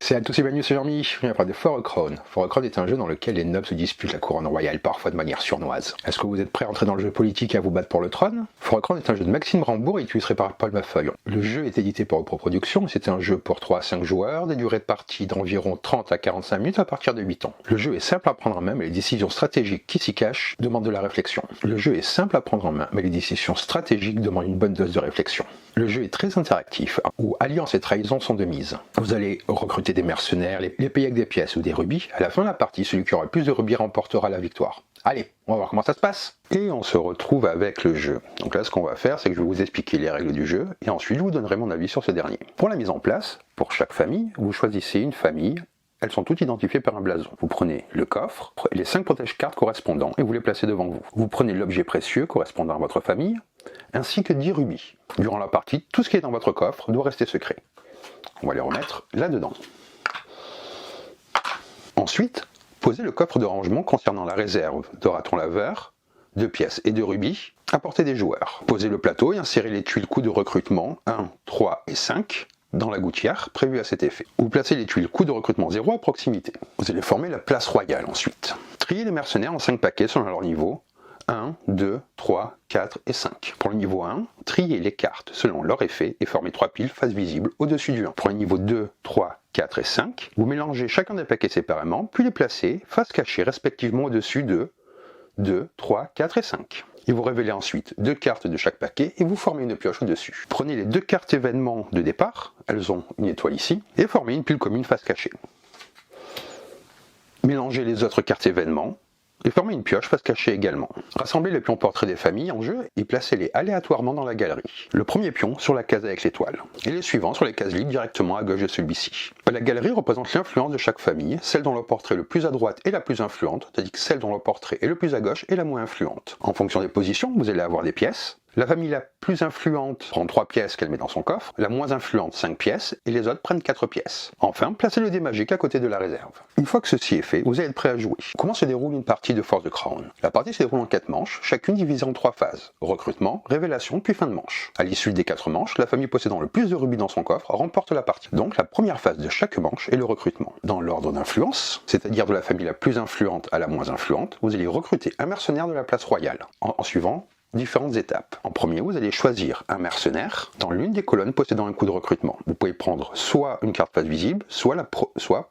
C'est à tous et bienvenue, c'est Jean-Mi. On va parler de For a Crown. For a Crown est un jeu dans lequel les nobles se disputent la couronne royale, parfois de manière sournoise. Est-ce que vous êtes prêts à entrer dans le jeu politique et à vous battre pour le trône? For a Crown est un jeu de Maxime Rambourg et illustré par Paul Maffeuille. Le jeu est édité par Reproduction, c'est un jeu pour 3 à 5 joueurs, des durées de partie d'environ 30 à 45 minutes à partir de 8 ans. Le jeu est simple à prendre en main, mais les décisions stratégiques qui s'y cachent demandent de la réflexion. Le jeu est simple à prendre en main, mais les décisions stratégiques demandent une bonne dose de réflexion. Le jeu est très interactif, où alliance et trahison sont de mise. Vous allez recruter des mercenaires, les payer avec des pièces ou des rubis. À la fin de la partie, celui qui aura le plus de rubis remportera la victoire. Allez, on va voir comment ça se passe. Et on se retrouve avec le jeu. Donc là, ce qu'on va faire, c'est que je vais vous expliquer les règles du jeu, et ensuite je vous donnerai mon avis sur ce dernier. Pour la mise en place, pour chaque famille, vous choisissez une famille. Elles sont toutes identifiées par un blason. Vous prenez le coffre, les 5 protège-cartes correspondants, et vous les placez devant vous. Vous prenez l'objet précieux correspondant à votre famille, ainsi que 10 rubis. Durant la partie, tout ce qui est dans votre coffre doit rester secret. On va les remettre là-dedans. Ensuite, posez le coffre de rangement concernant la réserve de raton laveur, de pièces et de rubis à portée des joueurs. Posez le plateau et insérez les tuiles coups de recrutement 1, 3 et 5 dans la gouttière prévue à cet effet. Vous placez les tuiles coups de recrutement 0 à proximité. Vous allez former la place royale ensuite. Triez les mercenaires en 5 paquets selon leur niveau. 1, 2, 3, 4 et 5. Pour le niveau 1, triez les cartes selon leur effet et formez 3 piles face visible au-dessus du 1. Pour le niveau 2, 3, 4 et 5, vous mélangez chacun des paquets séparément, puis les placez face cachée respectivement au-dessus de 2, 3, 4 et 5. Et vous révélez ensuite 2 cartes de chaque paquet et vous formez une pioche au-dessus. Prenez les 2 cartes événements de départ, elles ont une étoile ici, et formez une pile commune face cachée. Mélangez les autres cartes événements, et formez une pioche face cachée également. Rassemblez les pions portraits des familles en jeu et placez-les aléatoirement dans la galerie. Le premier pion sur la case avec l'étoile, et les suivants sur les cases libres directement à gauche de celui-ci. La galerie représente l'influence de chaque famille, celle dont le portrait est le plus à droite est la plus influente, tandis que celle dont le portrait est le plus à gauche est la moins influente. En fonction des positions, vous allez avoir des pièces. La famille la plus influente prend 3 pièces qu'elle met dans son coffre, la moins influente 5 pièces, et les autres prennent 4 pièces. Enfin, placez le dé magique à côté de la réserve. Une fois que ceci est fait, vous allez être prêt à jouer. Comment se déroule une partie de For a Crown? La partie se déroule en 4 manches, chacune divisée en 3 phases. Recrutement, révélation, puis fin de manche. À l'issue des 4 manches, la famille possédant le plus de rubis dans son coffre remporte la partie. Donc la première phase de chaque manche est le recrutement. Dans l'ordre d'influence, c'est-à-dire de la famille la plus influente à la moins influente, vous allez recruter un mercenaire de la place royale, en suivant différentes étapes. En premier, vous allez choisir un mercenaire dans l'une des colonnes possédant un coup de recrutement. Vous pouvez prendre soit une carte face visible, soit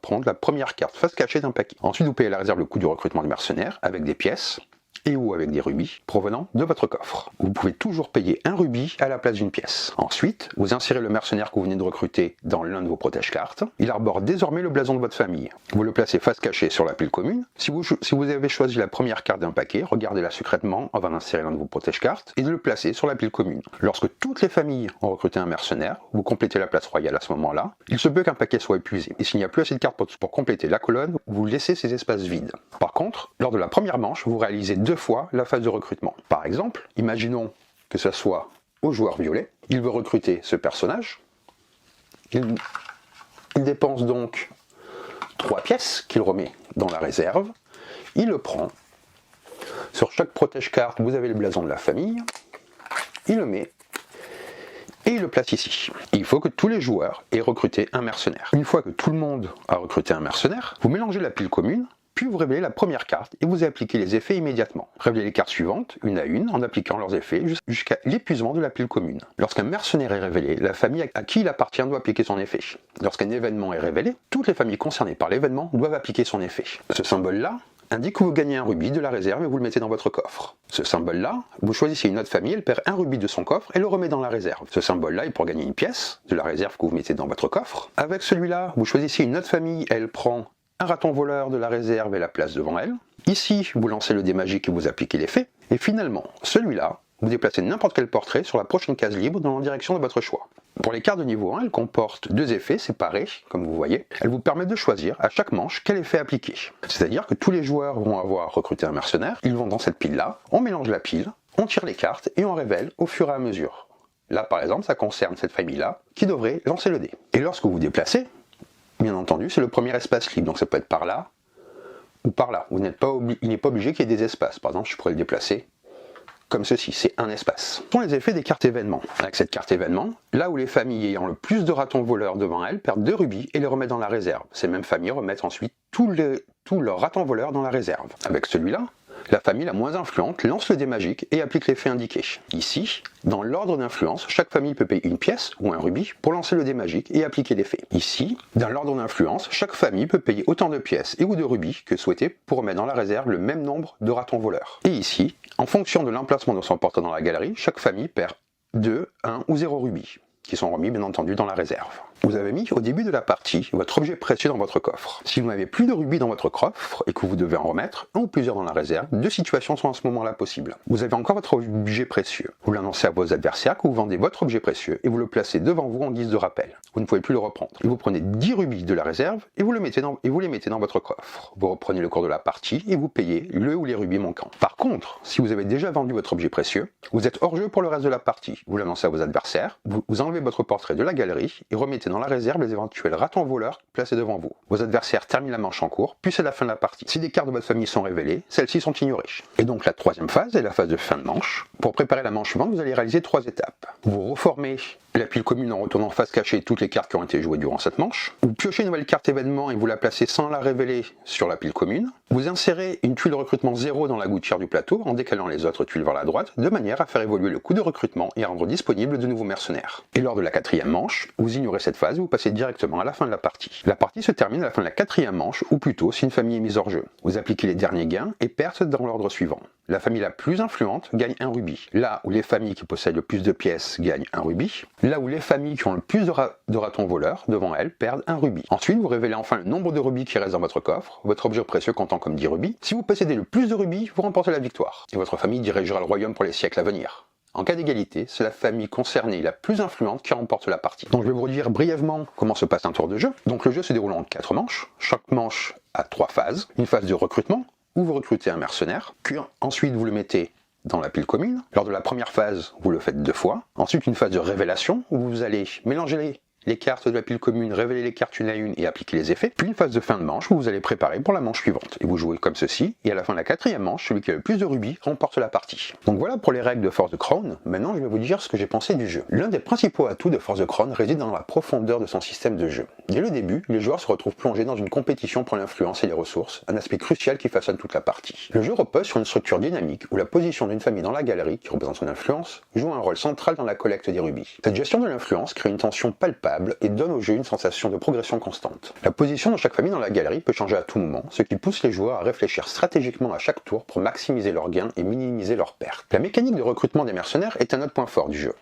prendre la première carte face cachée d'un paquet. Ensuite, vous payez à la réserve le coût du recrutement du mercenaire avec des pièces et ou avec des rubis provenant de votre coffre. Vous pouvez toujours payer un rubis à la place d'une pièce. Ensuite, vous insérez le mercenaire que vous venez de recruter dans l'un de vos protège-cartes. Il arbore désormais le blason de votre famille. Vous le placez face cachée sur la pile commune. Si vous avez choisi la première carte d'un paquet, regardez-la secrètement avant d'insérer l'un de vos protège-cartes et de le placer sur la pile commune. Lorsque toutes les familles ont recruté un mercenaire, vous complétez la place royale à ce moment-là. Il se peut qu'un paquet soit épuisé. Et s'il n'y a plus assez de cartes pour compléter la colonne, vous laissez ces espaces vides. Par contre, lors de la première manche, vous réalisez 2 fois la phase de recrutement. Par exemple, imaginons que ce soit au joueur violet, il veut recruter ce personnage, il dépense donc 3 pièces qu'il remet dans la réserve, il le prend, sur chaque protège-carte vous avez le blason de la famille, il le met et il le place ici. Il faut que tous les joueurs aient recruté un mercenaire. Une fois que tout le monde a recruté un mercenaire, vous mélangez la pile commune, puis vous révélez la première carte et vous appliquez les effets immédiatement. Révélez les cartes suivantes, une à une, en appliquant leurs effets jusqu'à l'épuisement de la pile commune. Lorsqu'un mercenaire est révélé, la famille à qui il appartient doit appliquer son effet. Lorsqu'un événement est révélé, toutes les familles concernées par l'événement doivent appliquer son effet. Ce symbole-là indique que vous gagnez un rubis de la réserve et vous le mettez dans votre coffre. Ce symbole-là, vous choisissez une autre famille, elle perd un rubis de son coffre et le remet dans la réserve. Ce symbole-là est pour gagner une pièce de la réserve que vous mettez dans votre coffre. Avec celui-là, vous choisissez une autre famille, elle prend un raton voleur de la réserve et la place devant elle. Ici, vous lancez le dé magique et vous appliquez l'effet. Et finalement, celui-là, vous déplacez n'importe quel portrait sur la prochaine case libre dans la direction de votre choix. Pour les cartes de niveau 1, elles comportent 2 effets séparés, comme vous voyez. Elles vous permettent de choisir à chaque manche quel effet appliquer. C'est-à-dire que tous les joueurs vont avoir recruté un mercenaire, ils vont dans cette pile-là, on mélange la pile, on tire les cartes et on révèle au fur et à mesure. Là, par exemple, ça concerne cette famille-là, qui devrait lancer le dé. Et lorsque vous déplacez, bien entendu, c'est le premier espace libre, donc ça peut être par là ou par là. Il n'est pas obligé qu'il y ait des espaces. Par exemple, je pourrais le déplacer comme ceci, c'est un espace. Ce sont les effets des cartes événements. Avec cette carte événement, là où les familles ayant le plus de ratons voleurs devant elles perdent 2 rubis et les remettent dans la réserve. Ces mêmes familles remettent ensuite tous leurs ratons voleurs dans la réserve. Avec celui-là, la famille la moins influente lance le dé magique et applique l'effet indiqué. Ici, dans l'ordre d'influence, chaque famille peut payer une pièce ou un rubis pour lancer le dé magique et appliquer l'effet. Ici, dans l'ordre d'influence, chaque famille peut payer autant de pièces et ou de rubis que souhaité pour remettre dans la réserve le même nombre de ratons voleurs. Et ici, en fonction de l'emplacement de son portrait dans la galerie, chaque famille perd 2, 1 ou 0 rubis, qui sont remis bien entendu dans la réserve. Vous avez mis au début de la partie votre objet précieux dans votre coffre. Si vous n'avez plus de rubis dans votre coffre et que vous devez en remettre un ou plusieurs dans la réserve, 2 situations sont à ce moment-là possibles. Vous avez encore votre objet précieux. Vous l'annoncez à vos adversaires que vous vendez votre objet précieux et vous le placez devant vous en guise de rappel. Vous ne pouvez plus le reprendre. Et vous prenez 10 rubis de la réserve et vous les mettez dans votre coffre. Vous reprenez le cours de la partie et vous payez le ou les rubis manquants. Par contre, si vous avez déjà vendu votre objet précieux, vous êtes hors jeu pour le reste de la partie. Vous l'annoncez à vos adversaires, vous enlevez votre portrait de la galerie et remettez dans la réserve les éventuels ratons voleurs placés devant vous. Vos adversaires terminent la manche en cours, puis c'est la fin de la partie. Si des cartes de votre famille sont révélées, celles-ci sont ignorées. Et donc la troisième phase est la phase de fin de manche. Pour préparer la manche suivante, vous allez réaliser 3 étapes. Vous reformez la pile commune en retournant face cachée toutes les cartes qui ont été jouées durant cette manche. Vous piochez une nouvelle carte événement et vous la placez sans la révéler sur la pile commune. Vous insérez une tuile de recrutement 0 dans la gouttière du plateau en décalant les autres tuiles vers la droite, de manière à faire évoluer le coût de recrutement et à rendre disponible de nouveaux mercenaires. Et lors de la 4e manche, vous ignorez cette phase et vous passez directement à la fin de la partie. La partie se termine à la fin de la 4e manche, ou plutôt si une famille est mise hors jeu. Vous appliquez les derniers gains et pertes dans l'ordre suivant. La famille la plus influente gagne 1 rubis. Là où les familles qui possèdent le plus de pièces gagnent 1 rubis. Là où les familles qui ont le plus de ratons voleurs devant elles perdent 1 rubis. Ensuite, vous révélez enfin le nombre de rubis qui reste dans votre coffre, votre objet précieux comptant comme 10 rubis. Si vous possédez le plus de rubis, vous remportez la victoire. Et votre famille dirigera le royaume pour les siècles à venir. En cas d'égalité, c'est la famille concernée la plus influente qui remporte la partie. Donc je vais vous dire brièvement comment se passe un tour de jeu. Donc le jeu se déroule en 4 manches. Chaque manche a 3 phases. Une phase de recrutement, où vous recrutez un mercenaire, puis ensuite vous le mettez dans la pile commune. Lors de la première phase, vous le faites 2 fois. Ensuite une phase de révélation, où vous allez mélanger les cartes de la pile commune, révéler les cartes une à une et appliquer les effets. Puis une phase de fin de manche où vous allez préparer pour la manche suivante. Et vous jouez comme ceci, et à la fin de la 4e manche, celui qui a le plus de rubis remporte la partie. Donc voilà pour les règles de Force of Crown. Maintenant je vais vous dire ce que j'ai pensé du jeu. L'un des principaux atouts de Force of Crown réside dans la profondeur de son système de jeu. Dès le début, les joueurs se retrouvent plongés dans une compétition pour l'influence et les ressources, un aspect crucial qui façonne toute la partie. Le jeu repose sur une structure dynamique où la position d'une famille dans la galerie, qui représente son influence, joue un rôle central dans la collecte des rubis. Cette gestion de l'influence crée une tension palpable et donne au jeu une sensation de progression constante. La position de chaque famille dans la galerie peut changer à tout moment, ce qui pousse les joueurs à réfléchir stratégiquement à chaque tour pour maximiser leurs gains et minimiser leurs pertes. La mécanique de recrutement des mercenaires est un autre point fort du jeu.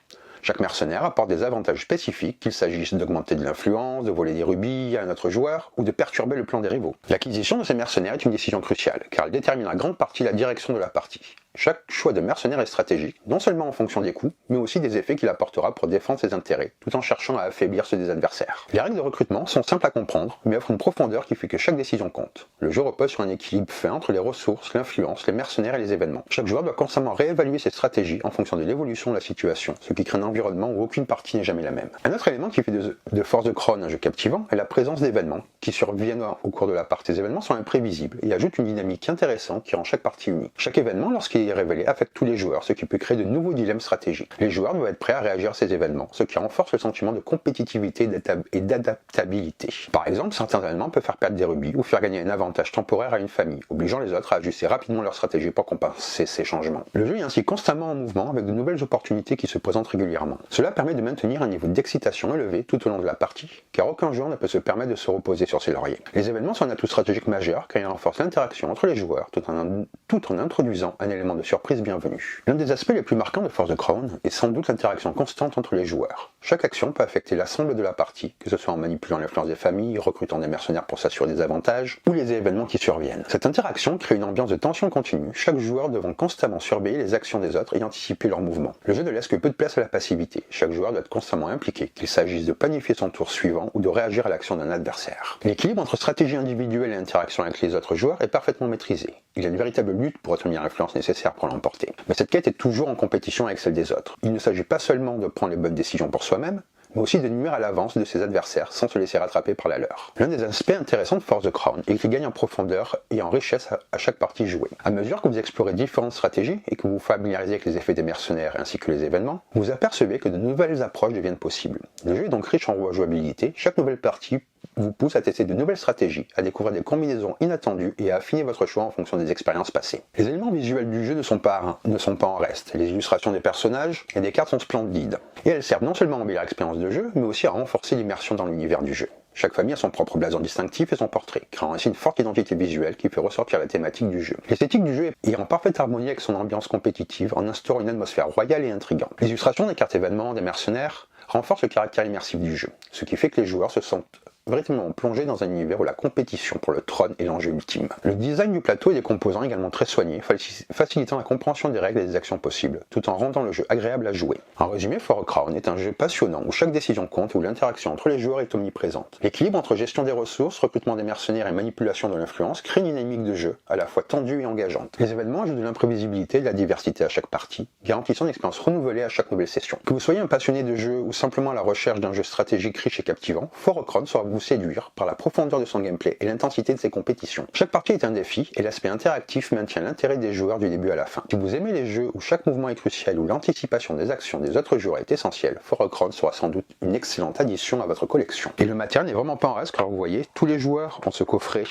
Chaque mercenaire apporte des avantages spécifiques, qu'il s'agisse d'augmenter de l'influence, de voler des rubis à un autre joueur ou de perturber le plan des rivaux. L'acquisition de ces mercenaires est une décision cruciale, car elle détermine en grande partie la direction de la partie. Chaque choix de mercenaire est stratégique, non seulement en fonction des coûts, mais aussi des effets qu'il apportera pour défendre ses intérêts, tout en cherchant à affaiblir ceux des adversaires. Les règles de recrutement sont simples à comprendre, mais offrent une profondeur qui fait que chaque décision compte. Le jeu repose sur un équilibre fin entre les ressources, l'influence, les mercenaires et les événements. Chaque joueur doit constamment réévaluer ses stratégies en fonction de l'évolution de la situation, ce qui crée un environnement où aucune partie n'est jamais la même. Un autre élément qui fait de Force of Crown un jeu captivant est la présence d'événements qui surviennent au cours de la partie. Ces événements sont imprévisibles et ajoutent une dynamique intéressante qui rend chaque partie unique. Chaque événement, lorsqu'il est révélé, affecte tous les joueurs, ce qui peut créer de nouveaux dilemmes stratégiques. Les joueurs doivent être prêts à réagir à ces événements, ce qui renforce le sentiment de compétitivité et d'adaptabilité. Par exemple, certains événements peuvent faire perdre des rubis ou faire gagner un avantage temporaire à une famille, obligeant les autres à ajuster rapidement leur stratégie pour compenser ces changements. Le jeu est ainsi constamment en mouvement avec de nouvelles opportunités qui se présentent régulièrement. Cela permet de maintenir un niveau d'excitation élevé tout au long de la partie, car aucun joueur ne peut se permettre de se reposer sur ses lauriers. Les événements sont un atout stratégique majeur car ils renforcent l'interaction entre les joueurs tout en introduisant un élément de surprise bienvenu. L'un des aspects les plus marquants de Force of Crown est sans doute l'interaction constante entre les joueurs. Chaque action peut affecter l'ensemble de la partie, que ce soit en manipulant l'influence des familles, recrutant des mercenaires pour s'assurer des avantages, ou les événements qui surviennent. Cette interaction crée une ambiance de tension continue, chaque joueur devant constamment surveiller les actions des autres et anticiper leurs mouvements. Le jeu ne laisse que peu de place à la passivité, chaque joueur doit être constamment impliqué, qu'il s'agisse de planifier son tour suivant ou de réagir à l'action d'un adversaire. L'équilibre entre stratégie individuelle et interaction avec les autres joueurs est parfaitement maîtrisé. Il y a une véritable lutte pour obtenir l'influence nécessaire pour l'emporter. Mais cette quête est toujours en compétition avec celle des autres. Il ne s'agit pas seulement de prendre les bonnes décisions pour soi-même, mais aussi de nuire à l'avance de ses adversaires sans se laisser rattraper par la leur. L'un des aspects intéressants de Force the Crown est qu'il gagne en profondeur et en richesse à chaque partie jouée. À mesure que vous explorez différentes stratégies et que vous vous familiarisez avec les effets des mercenaires ainsi que les événements, vous apercevez que de nouvelles approches deviennent possibles. Le jeu est donc riche en rejouabilité, chaque nouvelle partie vous pousse à tester de nouvelles stratégies, à découvrir des combinaisons inattendues et à affiner votre choix en fonction des expériences passées. Les éléments visuels du jeu ne sont pas en reste. Les illustrations des personnages et des cartes sont splendides. Et elles servent non seulement à embellir l'expérience de jeu, mais aussi à renforcer l'immersion dans l'univers du jeu. Chaque famille a son propre blason distinctif et son portrait, créant ainsi une forte identité visuelle qui fait ressortir la thématique du jeu. L'esthétique du jeu est en parfaite harmonie avec son ambiance compétitive en instaurant une atmosphère royale et intrigante. Les illustrations des cartes événements des mercenaires renforcent le caractère immersif du jeu, ce qui fait que les joueurs se sentent véritablement plongé dans un univers où la compétition pour le trône est l'enjeu ultime. Le design du plateau et des composants est également très soigné, facilitant la compréhension des règles et des actions possibles, tout en rendant le jeu agréable à jouer. En résumé, For a Crown est un jeu passionnant où chaque décision compte et où l'interaction entre les joueurs est omniprésente. L'équilibre entre gestion des ressources, recrutement des mercenaires et manipulation de l'influence crée une dynamique de jeu à la fois tendue et engageante. Les événements ajoutent de l'imprévisibilité et de la diversité à chaque partie, garantissant une expérience renouvelée à chaque nouvelle session. Que vous soyez un passionné de jeu ou simplement à la recherche d'un jeu stratégique riche et captivant, For a Crown saura vous séduire par la profondeur de son gameplay et l'intensité de ses compétitions. Chaque partie est un défi et l'aspect interactif maintient l'intérêt des joueurs du début à la fin. Si vous aimez les jeux où chaque mouvement est crucial, où l'anticipation des actions des autres joueurs est essentielle, For a Crown sera sans doute une excellente addition à votre collection. Et le matériel n'est vraiment pas en reste car vous voyez, tous les joueurs ont ce coffret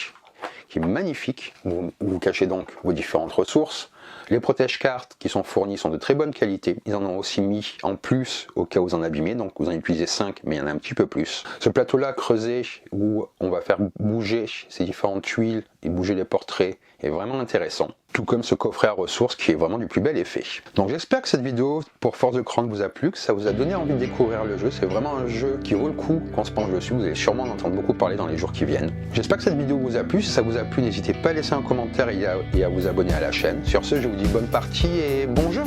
qui est magnifique, où vous cachez donc vos différentes ressources. Les protège-cartes qui sont fournis sont de très bonne qualité. Ils en ont aussi mis en plus au cas où vous en abîmez, donc vous en utilisez 5, mais il y en a un petit peu plus. Ce plateau-là creusé, où on va faire bouger ces différentes tuiles et bouger les portraits, est vraiment intéressant. Tout comme ce coffret à ressources qui est vraiment du plus bel effet. Donc j'espère que cette vidéo pour Force the Crown vous a plu, que ça vous a donné envie de découvrir le jeu. C'est vraiment un jeu qui vaut le coup qu'on se penche dessus. Vous allez sûrement en entendre beaucoup parler dans les jours qui viennent. J'espère que cette vidéo vous a plu. Si ça vous a plu, n'hésitez pas à laisser un commentaire et à vous abonner à la chaîne. Sur ce, je vous dis bonne partie et bon jeu!